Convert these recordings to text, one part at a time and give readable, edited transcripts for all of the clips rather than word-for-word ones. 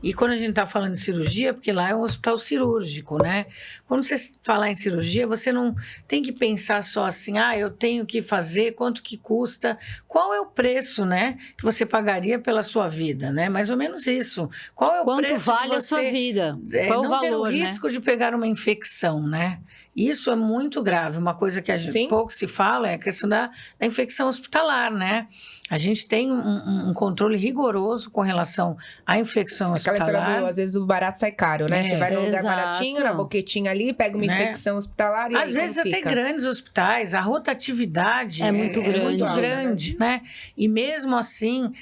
E quando a gente está falando de cirurgia, porque lá é um hospital cirúrgico, né? Quando você falar em cirurgia, você não tem que pensar só assim, eu tenho que fazer, quanto que custa, qual é o preço, né, que você pagaria pela sua vida, né? Mais ou menos isso. Qual é o Quanto preço vale de você, a sua vida? Qual não o valor, ter o risco de pegar uma infecção, né? Isso é muito grave. Uma coisa que pouco se fala é a questão da infecção hospitalar, né? A gente tem um controle rigoroso com relação à infecção hospitalar. Aquela história às vezes o barato sai caro, né? Você vai num lugar baratinho, na boquetinha ali, pega uma infecção hospitalar e às vezes até grandes hospitais, a rotatividade é muito grande, né? E mesmo assim,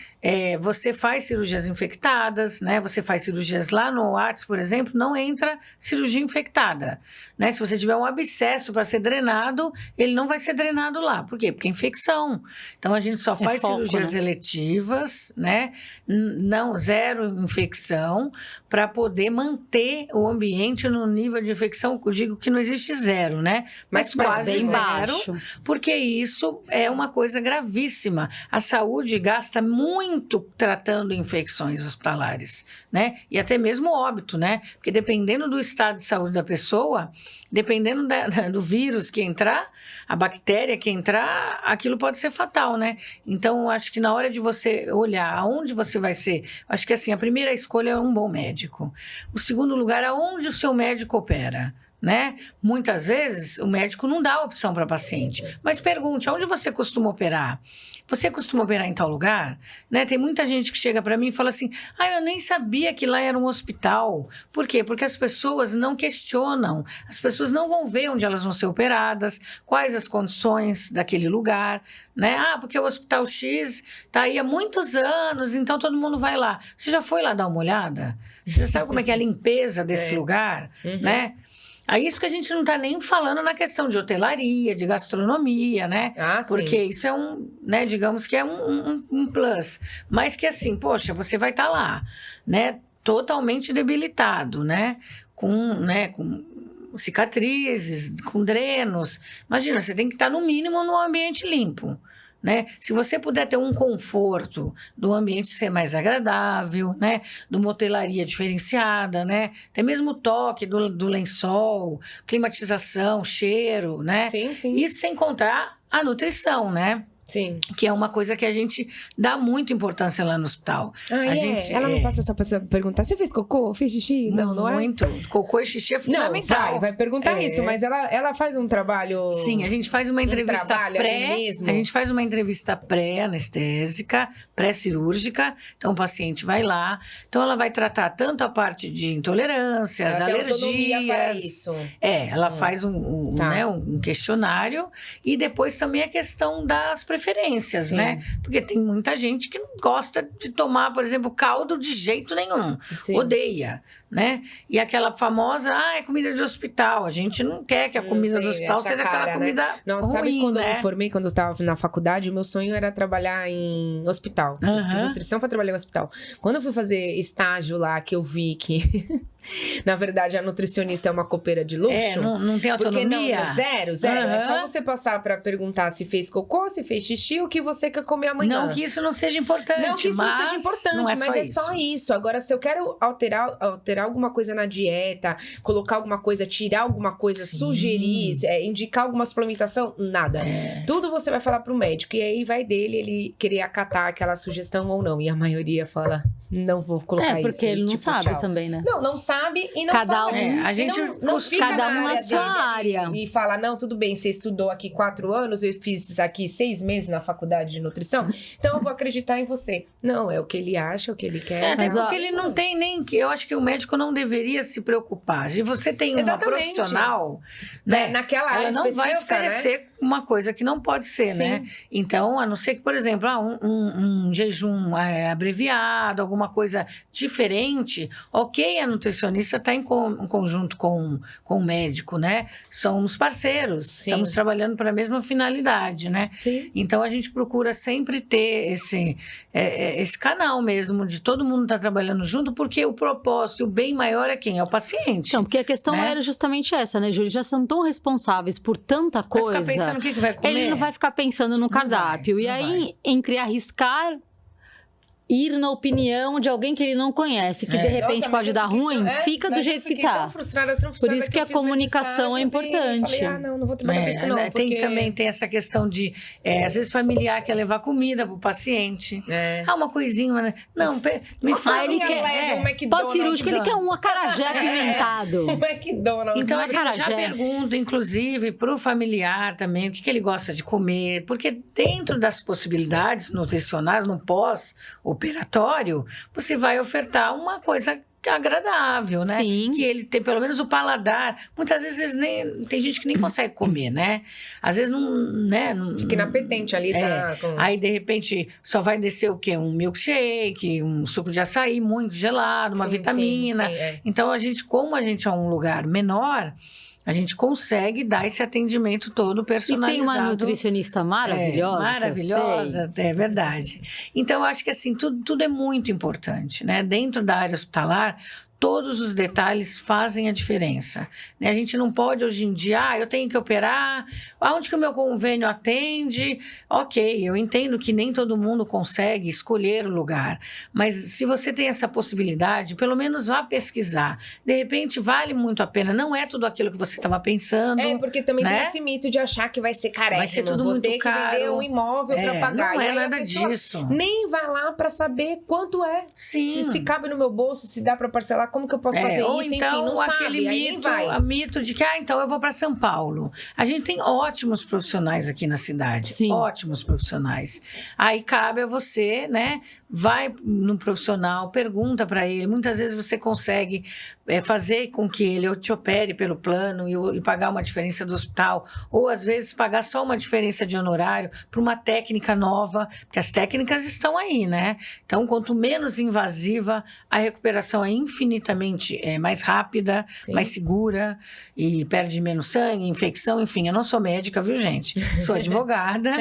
você faz cirurgias infectadas, né? Você faz cirurgias lá no Arts, por exemplo, não entra cirurgia infectada, né? Se você tiver um abscesso para ser drenado, ele não vai ser drenado lá. Por quê? Porque é infecção. Então, a gente só faz cirurgias eletivas, né? Não, zero infecção, para poder manter o ambiente no nível de infecção. Eu digo que não existe zero, né? Mas quase bem zero, baixo. porque isso é uma coisa gravíssima. A saúde gasta muito tratando infecções hospitalares, né? E até mesmo óbito, né? Porque dependendo do estado de saúde da pessoa, dependendo do vírus que entrar, a bactéria que entrar, aquilo pode ser fatal, né? Então, acho que na hora de você olhar aonde você vai ser, acho que assim, a primeira escolha é um bom médico. O segundo lugar, aonde o seu médico opera, né? Muitas vezes o médico não dá opção para paciente, mas pergunte, aonde você costuma operar? Você costuma operar em tal lugar? Né? Tem muita gente que chega para mim e fala assim, eu nem sabia que lá era um hospital. Por quê? Porque as pessoas não questionam, as pessoas não vão ver onde elas vão ser operadas, quais as condições daquele lugar, né? Porque o Hospital X está aí há muitos anos, então todo mundo vai lá. Você já foi lá dar uma olhada? Você já sabe como é que é a limpeza desse lugar, né? É isso que a gente não está nem falando na questão de hotelaria, de gastronomia, né? Porque isso é né, digamos que é um plus. Mas que assim, poxa, você vai estar lá, né? Totalmente debilitado, né? Com cicatrizes, com drenos. Imagina, você tem que estar no mínimo num ambiente limpo. Né? Se você puder ter um conforto do ambiente ser mais agradável, né? De uma hotelaria diferenciada, né? Até mesmo o toque do lençol, climatização, cheiro, né? Sim. Isso sem contar a nutrição, né? Sim. Que é uma coisa que a gente dá muita importância lá no hospital. Ela não passa só pra perguntar, você fez cocô? Fez xixi? Não é? Muito. Cocô e xixi é fundamental. Não, vai perguntar isso, mas ela faz um trabalho... Sim, a gente faz uma entrevista a gente faz uma entrevista pré-anestésica, pré-cirúrgica, então o paciente vai lá, então ela vai tratar tanto a parte de intolerâncias, alergias... Para isso. Ela faz um questionário e depois também a questão das preferências, né? Porque tem muita gente que não gosta de tomar, por exemplo, caldo de jeito nenhum. Odeia, né? E aquela famosa, é comida de hospital. A gente não quer que a comida do hospital seja aquela comida ruim, sabe quando né? eu me formei, quando eu estava na faculdade, o meu sonho era trabalhar em hospital. Eu fiz nutrição para trabalhar em hospital. Quando eu fui fazer estágio lá, que eu vi que... Na verdade, a nutricionista é uma copeira de luxo. Não tem autonomia. Porque zero. É só você passar pra perguntar se fez cocô, se fez xixi, o que você quer comer amanhã. Não que isso não seja importante. Não que isso não seja importante, mas é só isso. Agora, se eu quero alterar alguma coisa na dieta, colocar alguma coisa, tirar alguma coisa, sugerir, indicar alguma suplementação, nada. Tudo você vai falar pro médico. E aí vai dele ele querer acatar aquela sugestão ou não. E a maioria fala, não vou colocar isso. Porque ele não sabe também, né? Não sabe e não cada fala. A gente não fica cada um na sua área. E fala, não, tudo bem, você estudou aqui 4 anos, eu fiz aqui 6 meses na faculdade de nutrição, então eu vou acreditar em você. Não, é o que ele acha, o que ele quer. Mas porque ele não tem nem... Eu acho que o médico não deveria se preocupar. Se você tem uma profissional, né, naquela área ela não vai oferecer uma coisa que não pode ser, né? Então, a não ser que, por exemplo, um jejum abreviado, alguma coisa diferente, ok, a nutricionista está em conjunto com o médico, né? Somos parceiros, estamos trabalhando para a mesma finalidade, né? Sim. Então, a gente procura sempre ter esse canal mesmo, de todo mundo estar trabalhando junto, porque o propósito, o bem maior é quem? É o paciente. Então, porque a questão era justamente essa, né, Júlia? Já são tão responsáveis por tanta coisa. Vai ficar pensando o que vai comer? Ele não vai ficar pensando no cardápio. E aí, entre arriscar ir na opinião de alguém que ele não conhece, que de repente Nossa, pode dar ruim, fica do jeito que tá. Tão frustrada, Por isso que a comunicação é importante. Falei, não vou trabalhar com isso não. Porque... Também tem essa questão de, às vezes, familiar quer levar comida pro paciente. Uma coisinha, né? Não, me faz... Ele quer pós-cirúrgico, ele quer um acarajé apimentado. Um McDonald's. Então, a gente já pergunta, inclusive, pro familiar também, o que ele gosta de comer, porque dentro das possibilidades nutricionais, no pós-operatório, você vai ofertar uma coisa agradável, né? Sim. Que ele tem pelo menos o paladar. Muitas vezes tem gente que nem consegue comer, né? Às vezes não, né? Fica inapetente ali, tá? Aí, de repente, só vai descer o quê? Um milkshake, um suco de açaí muito gelado, uma vitamina. Sim, Então, como a gente é um lugar menor, a gente consegue dar esse atendimento todo personalizado. E tem uma nutricionista maravilhosa. Maravilhosa, é verdade. Então, eu acho que assim, tudo é muito importante, né? Dentro da área hospitalar, todos os detalhes fazem a diferença. A gente não pode, hoje em dia, eu tenho que operar, aonde que o meu convênio atende? Ok, eu entendo que nem todo mundo consegue escolher o lugar, mas se você tem essa possibilidade, pelo menos vá pesquisar. De repente, vale muito a pena, não é tudo aquilo que você estava pensando. Porque também né? tem esse mito de achar que vai ser carésimo. Vai ser tudo muito ter caro. Que vender um imóvel para pagar. Não é nada disso. Nem vai lá para saber quanto é. Sim. Se cabe no meu bolso, se dá para parcelar, como que eu posso fazer ou isso? então, enfim, não aquele sabe, mito de que, então eu vou para São Paulo. A gente tem ótimos profissionais aqui na cidade. Sim. Ótimos profissionais. Aí cabe a você, né? Vai no profissional, pergunta para ele. Muitas vezes você consegue fazer com que ele te opere pelo plano e pagar uma diferença do hospital. Ou, às vezes, pagar só uma diferença de honorário para uma técnica nova. Porque as técnicas estão aí, né? Então, quanto menos invasiva, a recuperação é infinitamente mais rápida, mais segura e perde menos sangue, infecção, enfim. Eu não sou médica, viu, gente? Sou advogada,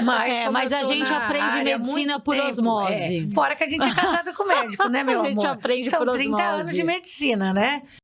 mas... mas a gente aprende medicina por osmose. Fora que a gente é casado com médico, né, meu amor? A gente aprende São por 30 osmose. anos de medicina, né?